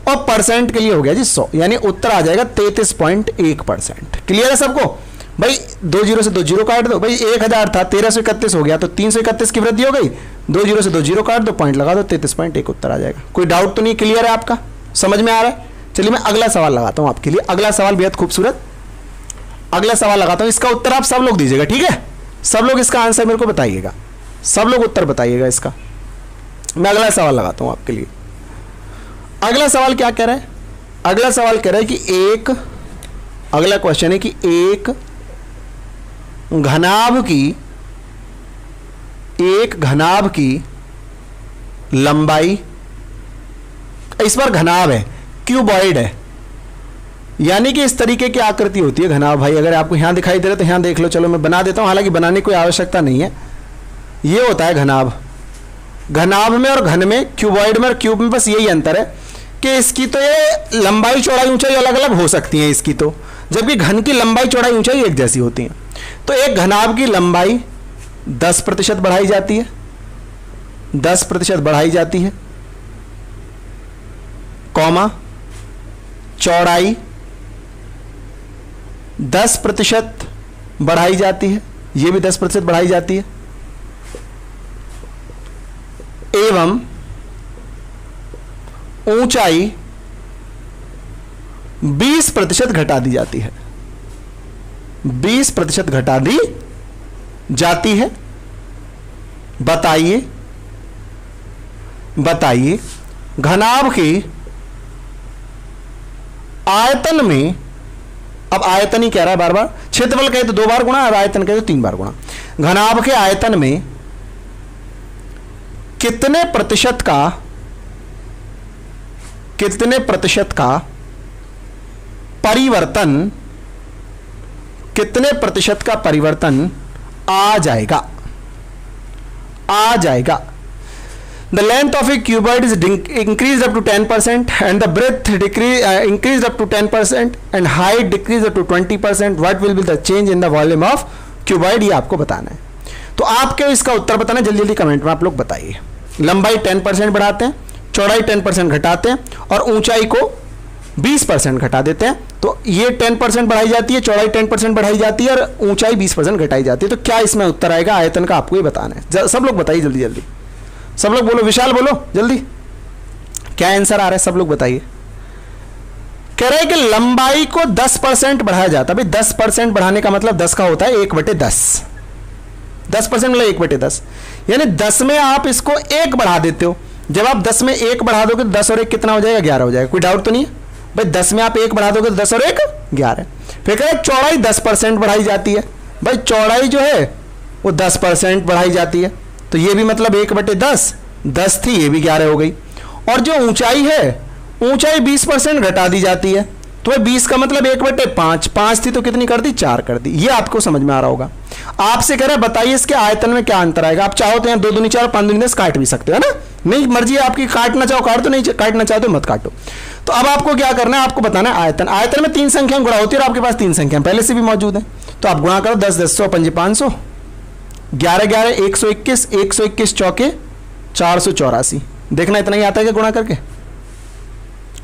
A: और परसेंट के लिए हो गया जी 100, यानी उत्तर आ जाएगा 33.1%। क्लियर है सबको। भाई 2 0 से 2 0 काट दो। भाई 1000 था, 1331 हो गया, तो 331 की वृद्धि हो गई। 2 0 से 2 0 काट दो, पॉइंट लगा दो, 33.1 उत्तर आ जाएगा। कोई डाउट तो नहीं, क्लियर है आपका, समझ में आ रहा है। चलिए मैं अगला सवाल लगाता हूं आपके लिए। अगला सवाल बेहद खूबसूरत, अगला सवाल लगाता हूं। इसका उत्तर आप सब लोग दीजिएगा, ठीक है। सब लोग इसका आंसर मेरे को बताइएगा, सब लोग उत्तर बताइएगा इसका। मैं अगला सवाल लगाता हूं आपके लिए। अगला सवाल क्या कह रहा है, अगला सवाल कह रहा है कि अगला क्वेश्चन है कि एक घनाभ की लंबाई, इस बार घनाभ है, क्यूबॉइड है, यानी कि इस तरीके की आकृति होती है घनाभ। भाई अगर आपको यहां दिखाई दे रहा है तो यहां देख लो, चलो मैं बना देता हूं, हालांकि बनाने की कोई आवश्यकता नहीं है। ये होता है घनाभ। घनाभ में और घन में, क्यूबॉइड में और क्यूब में बस यही अंतर है कि इसकी तो ये लंबाई चौड़ाई ऊंचाई अलग अलग हो सकती है इसकी तो, जबकि घन की लंबाई चौड़ाई ऊंचाई एक जैसी होती है। तो एक घनाभ की लंबाई 10% बढ़ाई जाती है, 10% बढ़ाई जाती है, कॉमा चौड़ाई 10% बढ़ाई जाती है, यह भी 10% बढ़ाई जाती है, एवं ऊंचाई 20% घटा दी जाती है, 20% घटा दी जाती है। बताइए घनाभ के आयतन में, अब आयतन ही कह रहा है बार बार, क्षेत्रफल कहे तो 2 बार गुणा, और आयतन कहे तो 3 बार गुणा। घनाभ के आयतन में कितने प्रतिशत का परिवर्तन, कितने प्रतिशत का परिवर्तन आ जाएगा, आ जाएगा। The length of a cuboid is increased up to 10% and the breadth increased up to 10% and height decreased up to 20%. What will be the change in the volume of cuboid? ये आपको बताना है। तो आपके इसका उत्तर बताना, जल्दी जल्दी कमेंट में आप लोग बताइए। लंबाई 10% बढ़ाते हैं, चौड़ाई 10% घटाते हैं और ऊंचाई को 20% घटा देते हैं। तो ये 10% बढ़ाई जाती है, चौड़ाई 10% बढ़ाई जाती है और ऊंचाई 20% घटाई जाती है। तो क्या इसमें उत्तर आएगा आयतन का, आपको ही बताना है। सब लोग बताइए जल्दी जल्दी, सब लोग बोलो, विशाल बोलो जल्दी, क्या आंसर आ रहा है, सब लोग बताइए। कह रहे हैं कि लंबाई को 10% बढ़ाया जाता है। भाई 10% बढ़ाने का मतलब 10 का होता है 1/10, 10% मतलब 1/10, यानी 10 में आप इसको 1 बढ़ा देते हो। जब आप 10 में 1 बढ़ा दोगे तो 10 और 1 कितना हो जाएगा, 11 हो जाएगा। कोई डाउट तो नहीं है भाई, 10 में आप 1 बढ़ा दोगे तो 10 और 1 11। फिर कह रहे हैं चौड़ाई 10% बढ़ाई जाती है। भाई चौड़ाई जो है वो 10% बढ़ाई जाती है, तो ये भी मतलब 1/10, 10 थी ये भी 11 हो गई। और जो ऊंचाई है, ऊंचाई 20% घटा दी जाती है, तो 20 का मतलब 1/5, 5 थी तो कितनी कर दी, 4 कर दी। ये आपको समझ में आ रहा होगा। आपसे कह रहे हैं बताइए इसके आयतन में क्या अंतर आएगा। आप चाहो तो यहाँ 2 दूनी 4 5 दूनी 10 काट भी सकते हो, है ना, नहीं मर्जी आपकी, काटना चाहो काट दो, नहीं काटना चाहो तो मत काटो। तो अब आपको क्या करना है, आपको बताना है आयतन। आयतन में 3 संख्या गुणा होती है और आपके पास 3 संख्या पहले से भी मौजूद है, तो आप गुणा करो, 10 10 100 5 500, 11 11 121, 121 चौके 484। देखना इतना ही आता है क्या गुणा करके,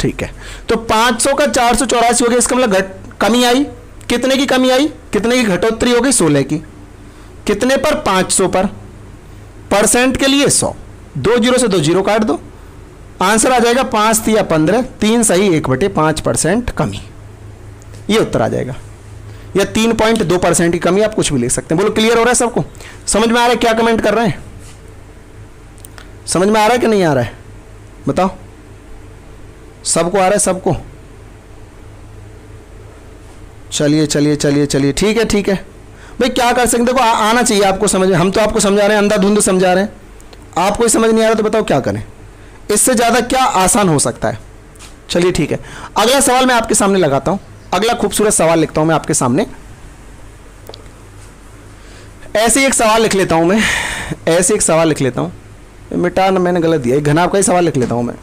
A: ठीक है। तो 500 का 484 हो गया, इसका मतलब कमी आई, कितने की कमी आई, कितने की घटोत्तरी हो गई, 16 की। कितने पर, 500 पर। परसेंट के लिए 100, 2 जीरो से 2 जीरो काट दो, आंसर आ जाएगा 5 थी या 15, 3 सही 1/5% कमी। ये उत्तर आ जाएगा, या 3.2% की कमी, आप कुछ भी लिख सकते हैं। बोलो क्लियर हो रहा है सबको, समझ में आ रहा है, क्या कमेंट कर रहे हैं, समझ में आ रहा है कि नहीं आ रहा है, बताओ, सबको आ रहा है, सबको। चलिए चलिए चलिए चलिए, ठीक है ठीक है भाई, क्या कर सकते, देखो आना चाहिए आपको समझ में। हम तो आपको समझा रहे हैं, अंधाधुंध समझा रहे हैं, आपको ही समझ नहीं आ रहा तो बताओ क्या करें, इससे ज़्यादा क्या आसान हो सकता है। चलिए ठीक है, अगला सवाल मैं आपके सामने लगाता हूं, अगला खूबसूरत सवाल लिखता हूं मैं आपके सामने। ऐसे एक सवाल लिख लेता हूं मैं, ऐसे एक सवाल लिख लेता हूं, मिटाना मैंने गलत दिया, एक घनाभ का ही सवाल लिख लेता हूं मैं,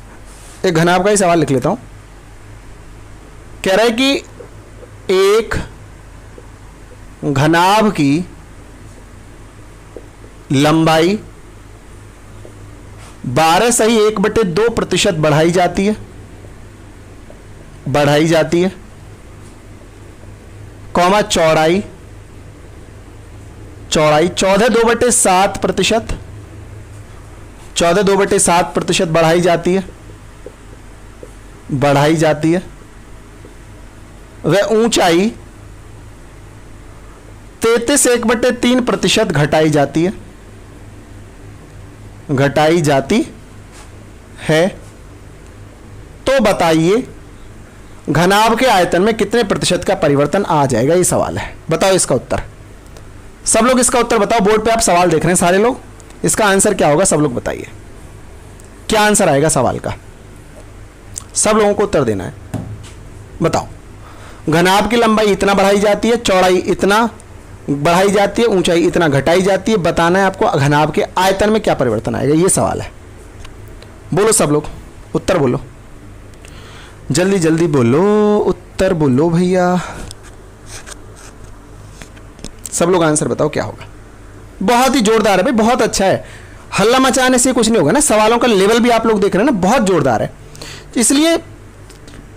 A: एक घनाभ का ही सवाल लिख लेता हूं। कह रहा है कि एक घनाभ की लंबाई 12 सही 1/2% बढ़ाई जाती है, बढ़ाई जाती है, कॉमा चौड़ाई, चौड़ाई 14 2/7%, 14 2/7% बढ़ाई जाती है, बढ़ाई जाती है। वह ऊंचाई 33 1/3% घटाई जाती है, घटाई जाती है। तो बताइए घनाभ के आयतन में कितने प्रतिशत का परिवर्तन आ जाएगा, ये सवाल है। बताओ इसका उत्तर, सब लोग इसका उत्तर बताओ। बोर्ड पे आप सवाल देख रहे हैं सारे लोग, इसका आंसर क्या होगा, सब लोग बताइए क्या आंसर आएगा सवाल का, सब लोगों को उत्तर देना है। बताओ, घनाभ की लंबाई इतना बढ़ाई जाती है, चौड़ाई इतना बढ़ाई जाती है, ऊंचाई इतना घटाई जाती है, बताना है आपको घनाभ के आयतन में क्या परिवर्तन आएगा, ये सवाल है। बोलो सब लोग, उत्तर बोलो, जल्दी जल्दी बोलो, उत्तर बोलो भैया, सब लोग आंसर बताओ क्या होगा। बहुत ही जोरदार है भाई, बहुत अच्छा है, हल्ला मचाने से कुछ नहीं होगा ना, सवालों का लेवल भी आप लोग देख रहे हैं ना, बहुत जोरदार है। इसलिए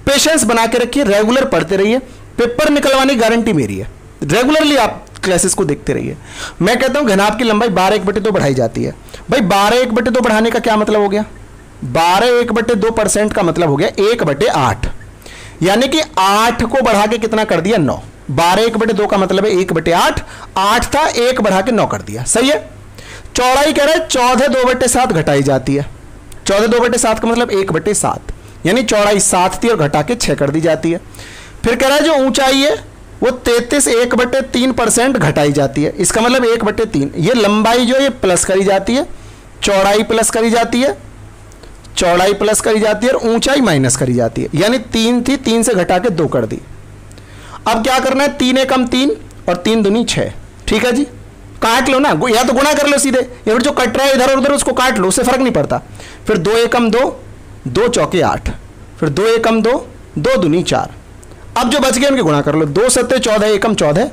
A: पेशेंस बना के रखिए, रेगुलर पढ़ते रहिए, पेपर निकलवाने की गारंटी मेरी है। रेगुलरली आप क्लासेस को देखते रहिए। मैं कहता हूं घनाभ की लंबाई 12 1/2 बढ़ाई जाती है। भाई 12 1/2 बढ़ाने का क्या मतलब हो गया, 12 1/2% का मतलब हो गया 1/8, यानी कि 8 को बढ़ा के कितना कर दिया, 9। 12 1/2 का मतलब है 1/8, 8 था 1 बढ़ा के 9 कर दिया, सही है। चौड़ाई कह रहे हैं 14 2/7 घटाई जाती है, 14 2/7 का मतलब 1/7, यानी चौड़ाई 7 थी और घटा के 6 कर दी जाती है। फिर कह रहा है जो ऊंचाई है वो 33 1/3% घटाई जाती है, इसका मतलब 1/3। ये लंबाई जो ये प्लस करी जाती है, चौड़ाई प्लस करी जाती है, चौड़ाई प्लस करी जाती है और ऊंचाई माइनस करी जाती है, यानी 3 थी, 3 से घटा के 2 कर दी। अब क्या करना है, 3 एकम 3 और 3 दूनी 6, ठीक है जी। काट लो ना, या तो गुणा कर लो सीधे, या फिर जो कट रहा है इधर और उधर उसको काट लो, उससे फर्क नहीं पड़ता। फिर 2 एकम 2, 2 चौके 8, फिर 2 एकम 2, 2 दूनी 4। अब जो बच गए उनके गुणा कर लो, 2 सत्ते 14 एकम 14,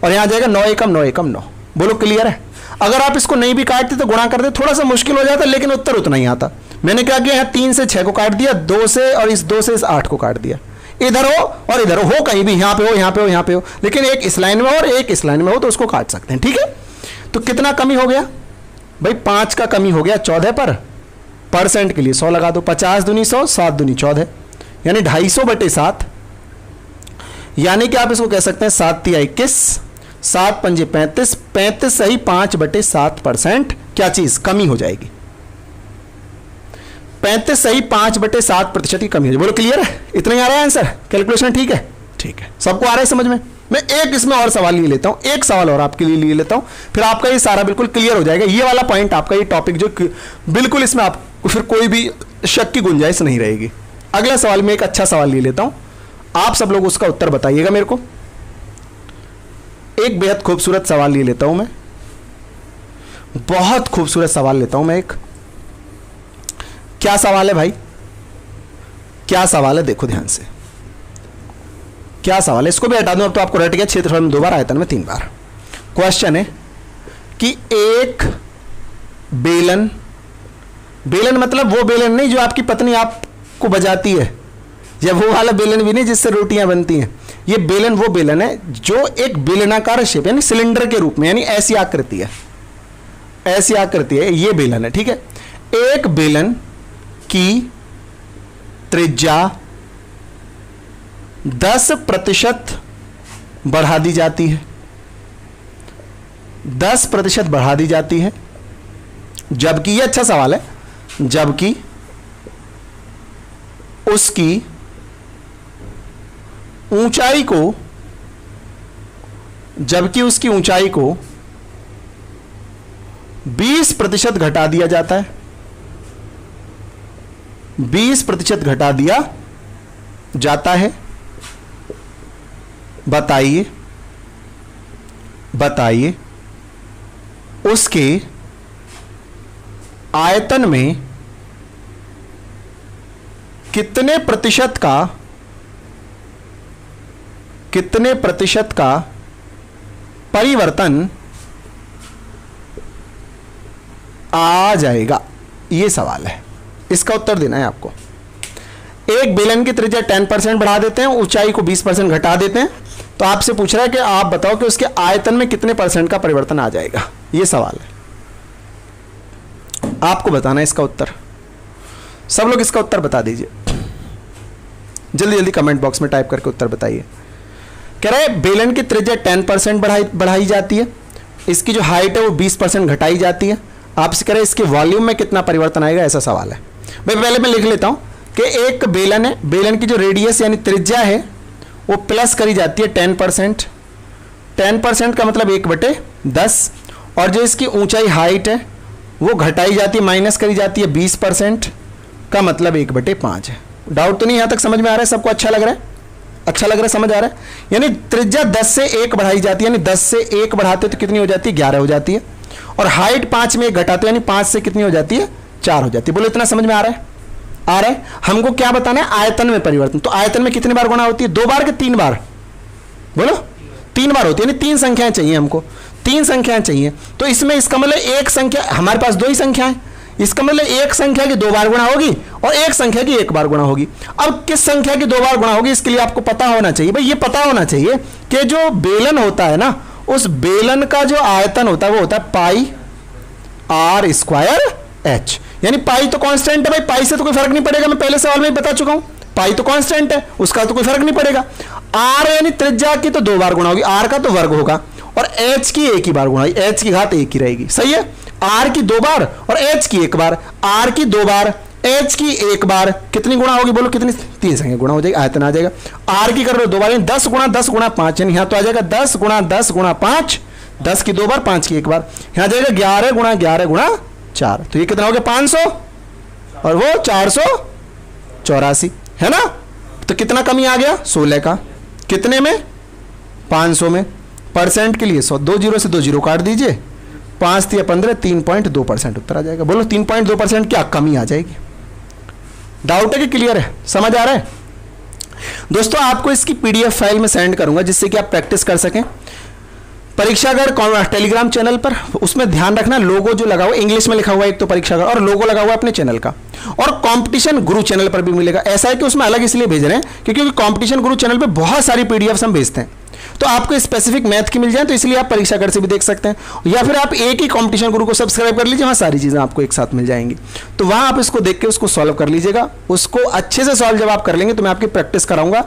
A: और यहां जाएगा 9 एकम 9 एकम 9। बोलो क्लियर है? अगर आप इसको नहीं भी काटते तो गुणा करते थोड़ा सा मुश्किल हो जाता, लेकिन उत्तर उतना ही आता। मैंने क्या किया, यहाँ 3 से 6 को काट दिया, 2 से और इस 2 से इस 8 को काट दिया। इधर हो और इधर हो कहीं भी, यहां पे हो यहां पे हो यहां पे हो, लेकिन एक इस लाइन में और एक इस लाइन में हो तो उसको काट सकते हैं। ठीक है, तो कितना कमी हो गया भाई? 5 का कमी हो गया 14 पर। परसेंट के लिए 100 लगा दो, 50 दूनी 100, 7 दूनी 14, यानी 250/7। यानी कि आप इसको कह सकते हैं 7 तिया 21, 7 पंजे 35, 35 सही 5/7% क्या चीज कमी हो जाएगी। 35 सही 5/7% की कमी हो जाएगी। बोलो क्लियर है? इतना ही आ रहा है आंसर? कैलकुलेशन ठीक है? ठीक है, सबको आ रहा है समझ में? मैं एक इसमें और सवाल ले लेता हूं, एक सवाल और आपके लिए ले लेता हूं, फिर आपका ये सारा बिल्कुल क्लियर हो जाएगा। ये वाला पॉइंट आपका, ये टॉपिक जो बिल्कुल इसमें आपको फिर कोई भी शक की गुंजाइश नहीं रहेगी। अगला सवाल में एक अच्छा सवाल ले लेता हूं, आप सब लोग उसका उत्तर बताइएगा मेरे को। एक बेहद खूबसूरत सवाल ले लेता हूं मैं, बहुत खूबसूरत सवाल लेता हूं मैं एक। क्या सवाल है भाई? क्या सवाल है? देखो ध्यान से, क्या सवाल है? इसको भी हटा दूं, अब तो आपको रट गया। क्षेत्रफल में 2 बार, आयतन में 3 बार। क्वेश्चन है कि एक बेलन, बेलन मतलब वो बेलन नहीं जो आपकी पत्नी आपको बजाती है, या वो वाला बेलन भी नहीं जिससे रोटियां बनती हैं। ये बेलन वो बेलन है जो एक बेलनाकार शेप यानी सिलेंडर के रूप में, यानी ऐसी आकृति है, ऐसी आकृति है, ये बेलन है। ठीक है, एक बेलन की त्रिज्या 10% बढ़ा दी जाती है, 10% बढ़ा दी जाती है, जबकि ये अच्छा सवाल है, जबकि उसकी ऊंचाई को, जबकि उसकी ऊंचाई को 20% घटा दिया जाता है, 20% घटा दिया जाता है। बताइए, बताइए उसके आयतन में कितने प्रतिशत का परिवर्तन आ जाएगा? यह सवाल है, इसका उत्तर देना है आपको। एक बेलन की त्रिज्या 10% बढ़ा देते हैं, ऊंचाई को 20% घटा देते हैं, तो आपसे पूछ रहा है कि आप बताओ कि उसके आयतन में कितने % का परिवर्तन आ जाएगा। यह सवाल है, आपको बताना है इसका उत्तर। सब लोग इसका उत्तर बता दीजिए, जल्दी जल्दी कमेंट बॉक्स में टाइप करके उत्तर बताइए। कह रहे हैं बेलन की त्रिज्या 10% बढ़ाई जाती है, इसकी जो हाइट है वो 20% घटाई जाती है। आपसे कह रहे हैं इसके वॉल्यूम में कितना परिवर्तन आएगा, ऐसा सवाल है। भाई पहले मैं लिख लेता हूं कि एक बेलन है, बेलन की जो रेडियस यानी त्रिज्या है वो प्लस करी जाती है 10%। 10% का मतलब 1/10, और जो इसकी ऊंचाई हाइट है वो घटाई जाती है, माइनस करी जाती है 20%, का मतलब 1/5 है। डाउट तो नहीं यहां तक समझ में आ रहा है? सबको अच्छा लग रहा है? अच्छा लग रहा है, समझ आ रहा है? यानी त्रिज्या 10 से 1 बढ़ाई जाती है, यानी 10 से 1 बढ़ाते तो कितनी हो जाती है? 11 हो जाती है, और हाइट 5 में 1 घटाते यानी 5 से कितनी हो जाती है? 4 हो जाती है। बोलो इतना समझ में आ रहा है? आ रहा है? हमको क्या बताना है? आयतन में परिवर्तन। तो आयतन में कितने बार गुणा होती है? 2 बार कि 3 बार? बोलो 3 बार होती है, यानी 3 संख्याएं चाहिए हमको, 3 संख्याएं चाहिए। तो इसमें इसका मतलब एक संख्या, हमारे पास 2 ही संख्या है, इसका मतलब एक संख्या की 2 बार गुणा होगी और एक संख्या की 1 बार गुणा होगी। अब किस संख्या की 2 बार गुणा होगी इसके लिए आपको पता होना चाहिए। भाई ये पता होना चाहिए कि जो बेलन होता है ना, उस बेलन का जो आयतन होता है वो होता है पाई r²h, यानी पाई तो कांस्टेंट है भाई, पाई से तो कोई फर्क नहीं पड़ेगा, मैं पहले सवाल में ही बता चुका हूं, पाई तो कांस्टेंट है, उसका तो कोई फर्क नहीं पड़ेगा। r यानी त्रिज्या की तो 2 बार गुणा होगी, r का तो वर्ग होगा, और h की 1 ही बार गुणा होगी, h की घात 1 ही रहेगी। सही है? r की 2 बार और h की 1 बार, r की 2 बार h की 1 बार, कितनी गुणा होगी? बोलो कितनी? 3 संख्या गुणा हो जाएगी, आयतन आ जाएगा। r की कर लो 2 बार, यानी 10 × 10 × 5, यानी यहां तो आ जाएगा 10 × 10 × 5, 10 की 2 बार, 5 की 1 बार, यहां जाएगा 11 × 11 × 4, तो ये कितना हो गया? 500, और वो 484 है ना? तो कितना कमी आ गया? 16 का। कितने में? 500 में। परसेंट के लिए 100, 2 जीरो से 2 जीरो काट दीजिए, 5 या 15, 3.2% उत्तर आ जाएगा। बोलो 3.2% क्या कमी आ जाएगी? डाउट है कि क्लियर है, समझ आ रहा है? दोस्तों आपको इसकी पीडीएफ फाइल में सेंड करूंगा जिससे कि आप प्रैक्टिस कर सकें। परीक्षागढ़ टेलीग्राम चैनल पर, उसमें ध्यान रखना लोगो जो लगा हुआ इंग्लिश में लिखा हुआ है एक तो परीक्षागढ़, और लोगो लगा हुआ अपने चैनल का, और कंपटीशन गुरु चैनल पर भी मिलेगा। ऐसा है कि उसमें अलग इसलिए भेज रहे हैं क्योंकि कंपटीशन गुरु चैनल पे बहुत सारी पीडीएफ हम भेजते हैं, तो आपको स्पेसिफिक मैथ की मिल जाए, तो इसलिए आप परीक्षागढ़ से भी देख सकते हैं, या फिर आप एक ही कंपटीशन गुरु को सब्सक्राइब कर लीजिए, वहाँ सारी चीज़ें आपको एक साथ मिल जाएंगी। तो वहाँ आप इसको देख के उसको सॉल्व कर लीजिएगा। उसको अच्छे से सॉल्व जब आप कर लेंगे तो मैं आपकी प्रैक्टिस कराऊंगा।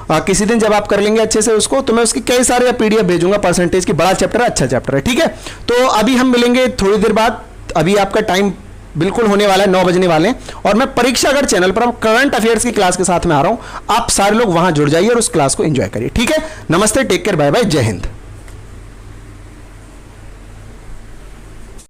A: किसी दिन जब आप कर लेंगे अच्छे से उसको, तो मैं उसकी कई सारे पीडीएफ भेजूंगा परसेंटेज की। बड़ा चैप्टर है, अच्छा चैप्टर है, ठीक है। तो अभी हम मिलेंगे थोड़ी देर बाद, अभी आपका टाइम बिल्कुल होने वाला है, 9 बजने वाले हैं, और मैं परीक्षागढ़ चैनल पर अब करंट अफेयर्स की क्लास के साथ में आ रहा हूं। आप सारे लोग वहां जुड़ जाइए और उस क्लास को एंजॉय करिए, ठीक है। नमस्ते, टेक केयर, बाय बाय, जय हिंद।